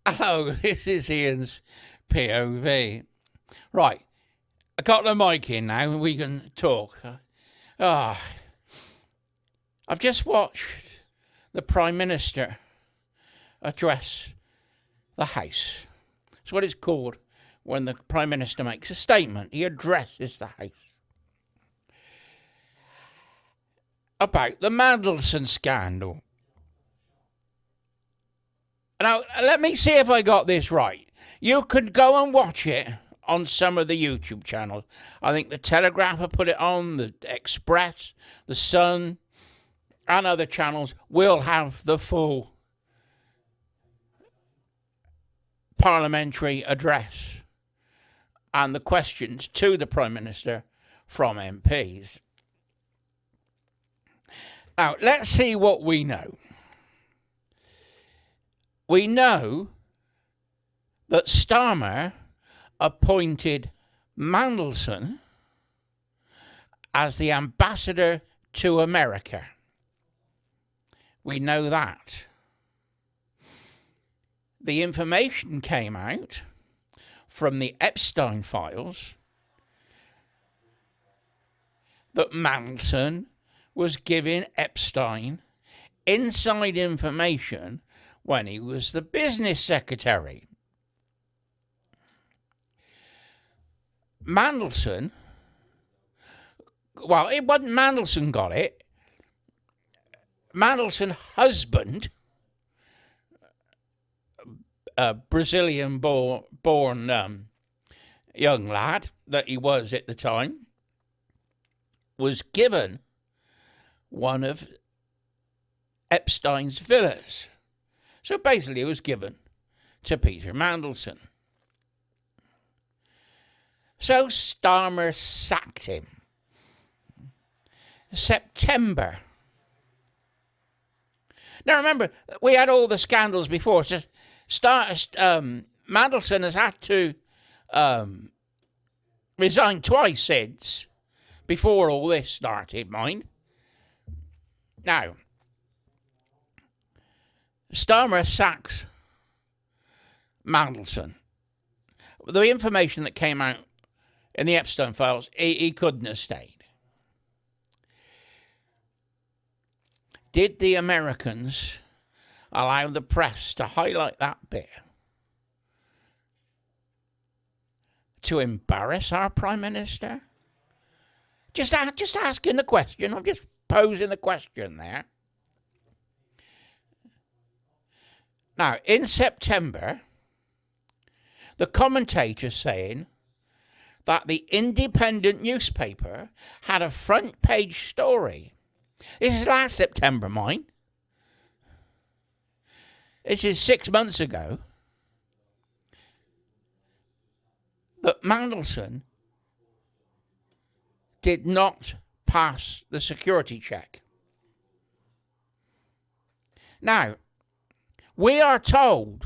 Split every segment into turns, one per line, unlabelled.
Hello, this is Ian's POV. Right, I got the mic in now and we can talk. Ah, I've just watched the Prime Minister address the House. It's what it's called when the Prime Minister makes a statement. He addresses the House about the Mandelson scandal. Now, let me see if I got this right. You could go and watch it on some of the YouTube channels. I think the Telegraph have put it on, the Express, the Sun, and other channels will have the full parliamentary address and the questions to the Prime Minister from MPs. Now, let's see what we know. We know that Starmer appointed Mandelson as the ambassador to America. We know that. The information came out from the Epstein files that Mandelson was giving Epstein inside information when he was the business secretary. Mandelson, well, it wasn't Mandelson got it. Mandelson's husband, a Brazilian-born young lad that he was at the time, was given one of Epstein's villas. So basically it was given to Peter Mandelson. So Starmer sacked him. September. Now remember, we had all the scandals before. So Mandelson has had to resign twice since, before all this started, mind. Now, Starmer sacks Mandelson. The information that came out in the Epstein files, he couldn't have stayed. Did the Americans allow the press to highlight that bit to embarrass our Prime Minister? Just asking the question. I'm just posing the question there. Now, in September, the commentators saying that the Independent newspaper had a front page story. This is last September, mind. This is 6 months ago. That Mandelson did not pass the security check. Now, we are told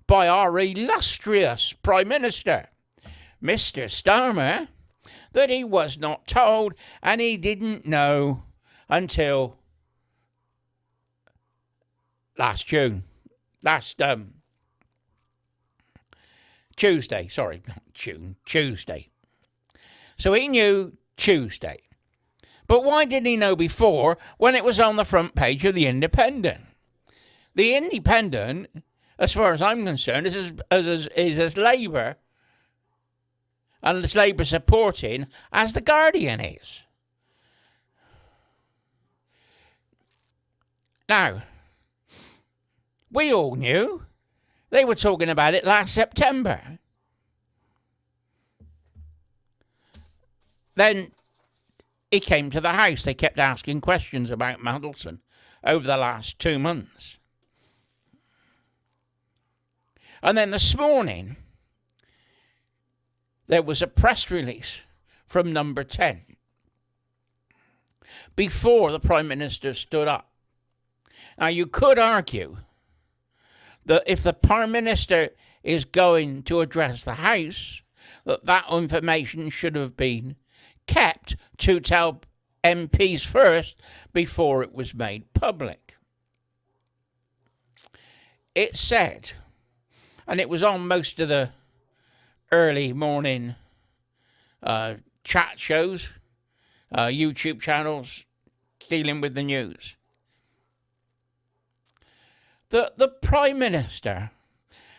by our illustrious Prime Minister, Mr. Starmer, that he was not told and he didn't know until Tuesday. So he knew Tuesday. But why didn't he know before when it was on the front page of the Independent? The Independent, as far as I'm concerned, is as Labour and as Labour supporting as the Guardian is. Now, we all knew. They were talking about it last September. Then he came to the House. They kept asking questions about Mandelson over the last 2 months. And then this morning, there was a press release from Number 10 before the Prime Minister stood up. Now, you could argue that if the Prime Minister is going to address the House, that information should have been kept to tell MPs first before it was made public. It said And it was on most of the early morning chat shows, YouTube channels dealing with the news. The Prime Minister,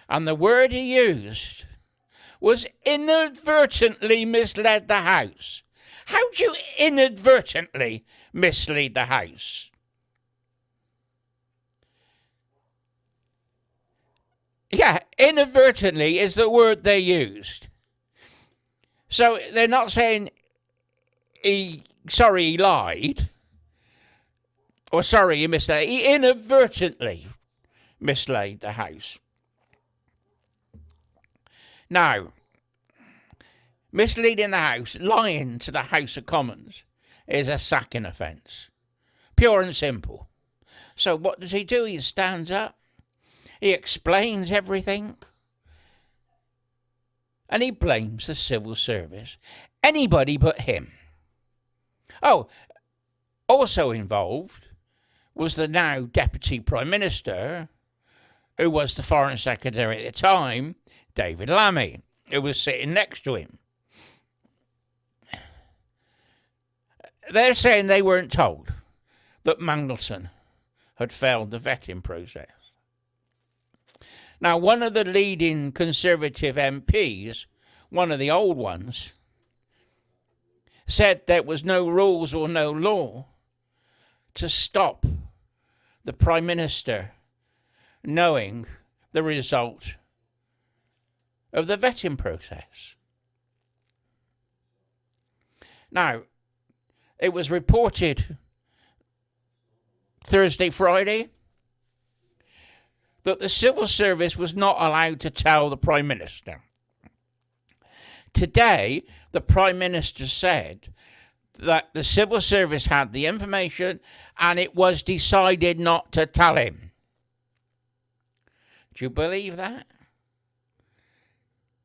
and the word he used, was inadvertently misled the House. How do you inadvertently mislead the House? Yeah, inadvertently is the word they used. So they're not saying he lied, or sorry he misled. He inadvertently misled the House. Now, misleading the House, lying to the House of Commons, is a sacking offence. Pure and simple. So what does he do? He stands up, he explains everything, and he blames the civil service. Anybody but him. Oh, also involved was the now Deputy Prime Minister, who was the Foreign Secretary at the time, David Lammy, who was sitting next to him. They're saying they weren't told that Mandelson had failed the vetting process. Now, one of the leading Conservative MPs, one of the old ones, said there was no rules or no law to stop the Prime Minister knowing the result of the vetting process. Now, it was reported Thursday, Friday, that the civil service was not allowed to tell the Prime Minister. Today, the Prime Minister said that the civil service had the information and it was decided not to tell him. Do you believe that?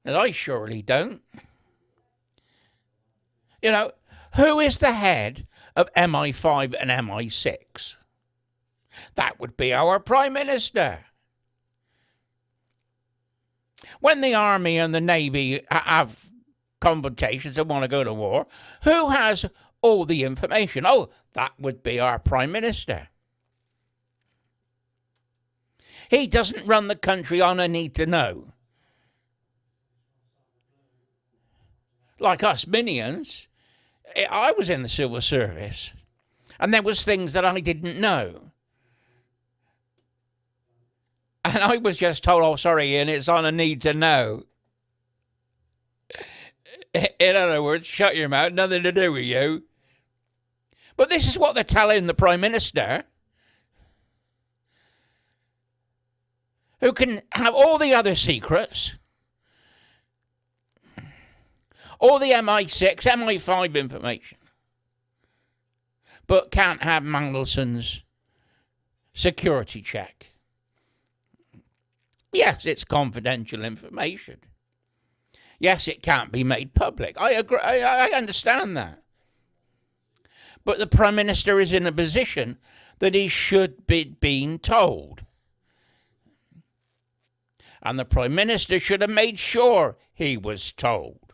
And I surely don't. You know, who is the head of MI5 and MI6? That would be our Prime Minister. When the Army and the Navy have confrontations and want to go to war, who has all the information? Oh, that would be our Prime Minister. He doesn't run the country on a need to know. Like us minions, I was in the civil service, and there was things that I didn't know. And I was just told, oh, sorry, Ian, it's on a need to know. In other words, shut your mouth, nothing to do with you. But this is what they're telling the Prime Minister, who can have all the other secrets, all the MI6, MI5 information, but can't have Mandelson's security check. Yes, it's confidential information. Yes, it can't be made public. I agree. I understand that. But the Prime Minister is in a position that he should be being told. And the Prime Minister should have made sure he was told.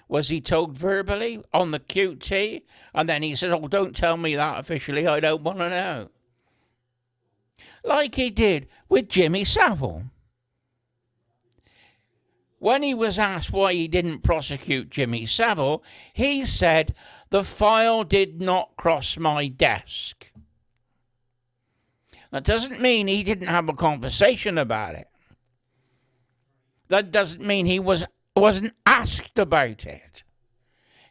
Was he told verbally on the QT? And then he said, oh, don't tell me that officially. I don't want to know. Like he did with Jimmy Savile. When he was asked why he didn't prosecute Jimmy Savile, he said, the file did not cross my desk. That doesn't mean he didn't have a conversation about it. That doesn't mean he wasn't asked about it.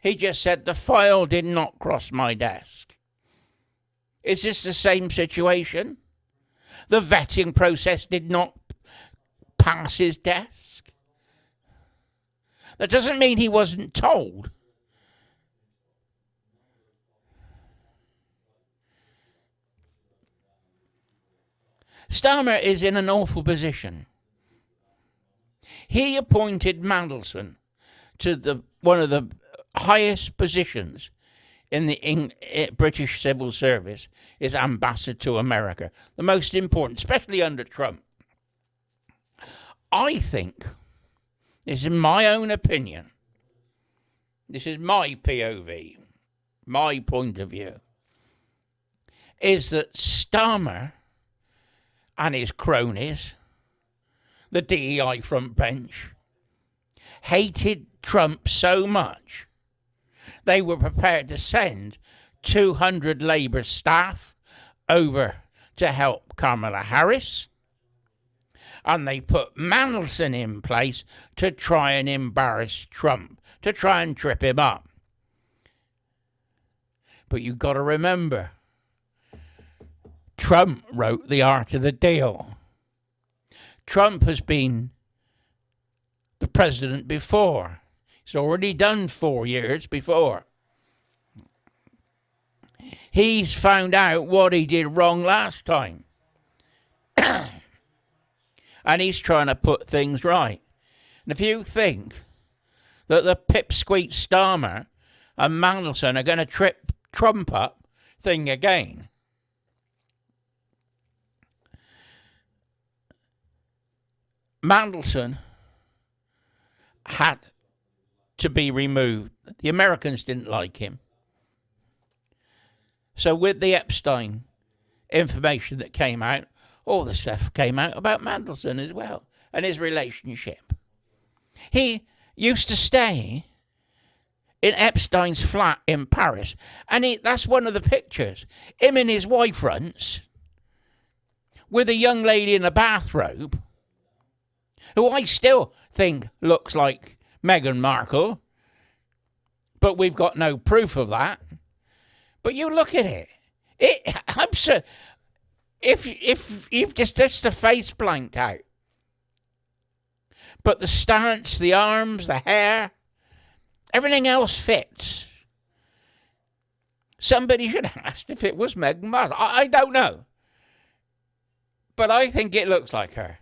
He just said, the file did not cross my desk. Is this the same situation? The vetting process did not pass his desk. That doesn't mean he wasn't told. Starmer is in an awful position. He appointed Mandelson to one of the highest positions in the British civil service, is ambassador to America. The most important, especially under Trump. I think, this is my own opinion, this is my POV, my point of view, is that Starmer and his cronies, the DEI front bench, hated Trump so much they were prepared to send 200 Labour staff over to help Kamala Harris, and they put Mandelson in place to try and embarrass Trump, to try and trip him up. But you've got to remember, Trump wrote The Art of the Deal. Trump has been the president before. He's already done 4 years before. He's found out what he did wrong last time. And he's trying to put things right. And if you think that the pipsqueak Starmer and Mandelson are going to trip Trump up, thing again. Mandelson had to be removed. The Americans didn't like him. So with the Epstein information that came out, all the stuff came out about Mandelson as well and his relationship. He used to stay in Epstein's flat in Paris, and that's one of the pictures. Him and his wife fronts with a young lady in a bathrobe, who I still think looks like Meghan Markle, but we've got no proof of that. But you look at it. I'm so. If you've just the face blanked out, but the stance, the arms, the hair, everything else fits. Somebody should have asked if it was Meghan Markle. I don't know, but I think it looks like her,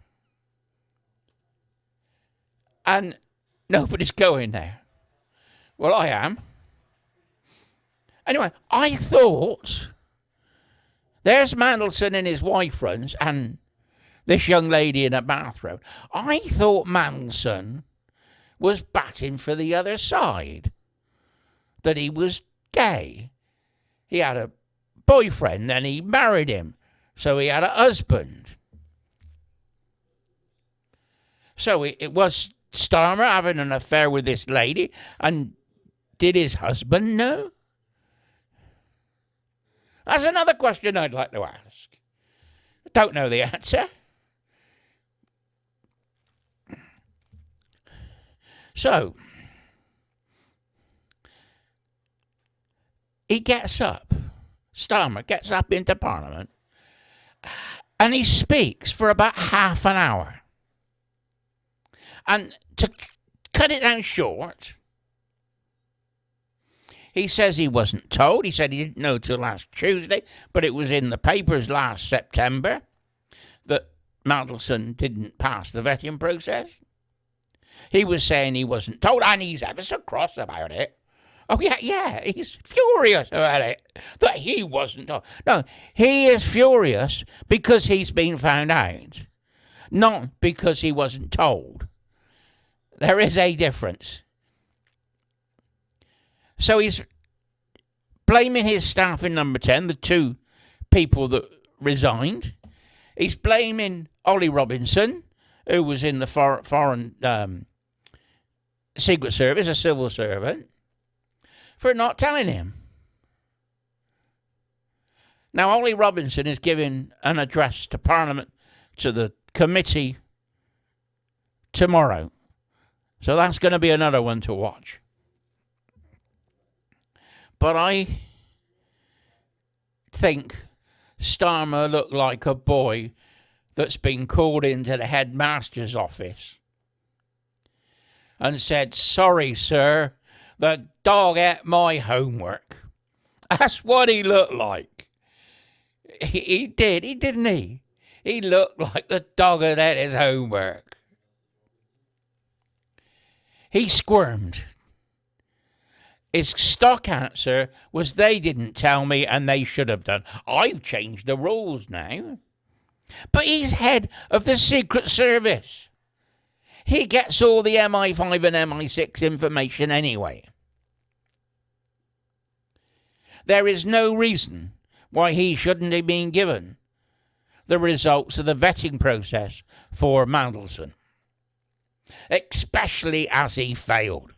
and nobody's going there. Well, I am. Anyway, I thought there's Mandelson and his wife runs and this young lady in a bathrobe. I thought Mandelson was batting for the other side, that he was gay. He had a boyfriend, then he married him, so he had a husband. So it was Starmer having an affair with this lady, and did his husband know? That's another question I'd like to ask. I don't know the answer. So, he gets up. Starmer gets up into Parliament, and he speaks for about half an hour. And to cut it down short, he says he wasn't told. He said he didn't know till last Tuesday, but it was in the papers last September that Mandelson didn't pass the vetting process. He was saying he wasn't told, and he's ever so cross about it. Oh, yeah, he's furious about it, that he wasn't told. No, he is furious because he's been found out, not because he wasn't told. There is a difference. So he's blaming his staff in Number 10, the two people that resigned. He's blaming Ollie Robinson, who was in the foreign Secret Service, a civil servant, for not telling him. Now, Ollie Robinson is giving an address to Parliament, to the committee, tomorrow. So that's going to be another one to watch. But I think Starmer looked like a boy that's been called into the headmaster's office and said, "Sorry, sir, the dog ate my homework." That's what he looked like. He didn't he? He looked like the dog had ate his homework. He squirmed. His stock answer was, "They didn't tell me and they should have done. I've changed the rules now." But he's head of the Secret Service. He gets all the MI5 and MI6 information anyway. There is no reason why he shouldn't have been given the results of the vetting process for Mandelson, especially as he failed.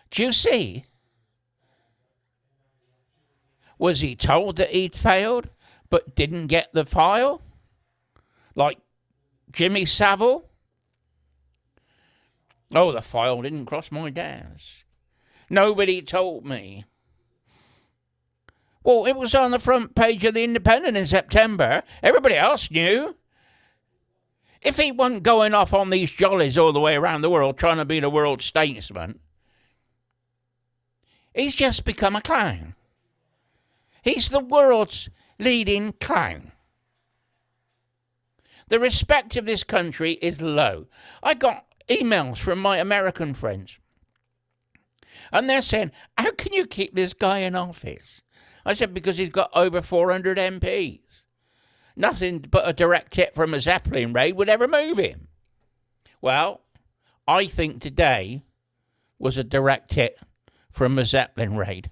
Do you see? Was he told that he'd failed but didn't get the file? Like Jimmy Savile? Oh, the file didn't cross my desk. Nobody told me. Well, it was on the front page of the Independent in September. Everybody else knew. If he wasn't going off on these jollies all the way around the world trying to be the world statesman, he's just become a clown. He's the world's leading clown. The respect of this country is low. I got emails from my American friends, and they're saying, how can you keep this guy in office? I said, because he's got over 400 MPs. Nothing but a direct hit from a Zeppelin raid would ever move him. Well, I think today was a direct hit from a Zeppelin raid.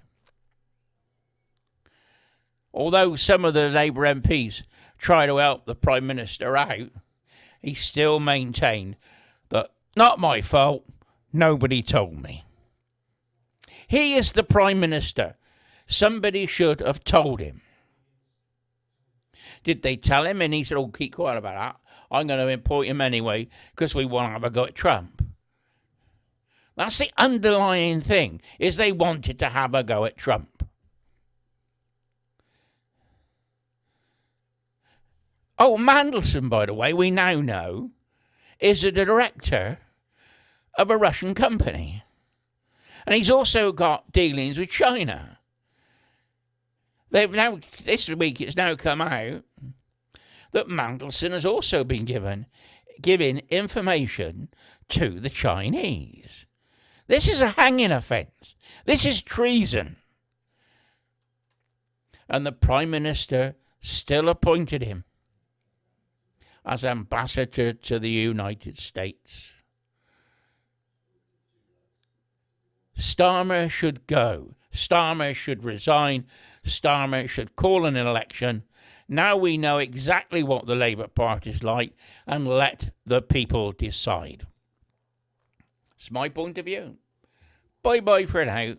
Although some of the Labour MPs try to help the Prime Minister out, he still maintained that, not my fault, nobody told me. He is the Prime Minister. Somebody should have told him. Did they tell him? And he said, oh, keep quiet about that. I'm going to import him anyway because we want to have a go at Trump. That's the underlying thing, is they wanted to have a go at Trump. Oh, Mandelson, by the way, we now know, is a director of a Russian company. And he's also got dealings with China. This week it's now come out that Mandelson has also been giving information to the Chinese. This is a hanging offence. This is treason. And the Prime Minister still appointed him as ambassador to the United States. Starmer should go. Starmer should resign. Starmer should call an election. Now we know exactly what the Labour Party is like, and let the people decide. It's my point of view. Bye-bye for now.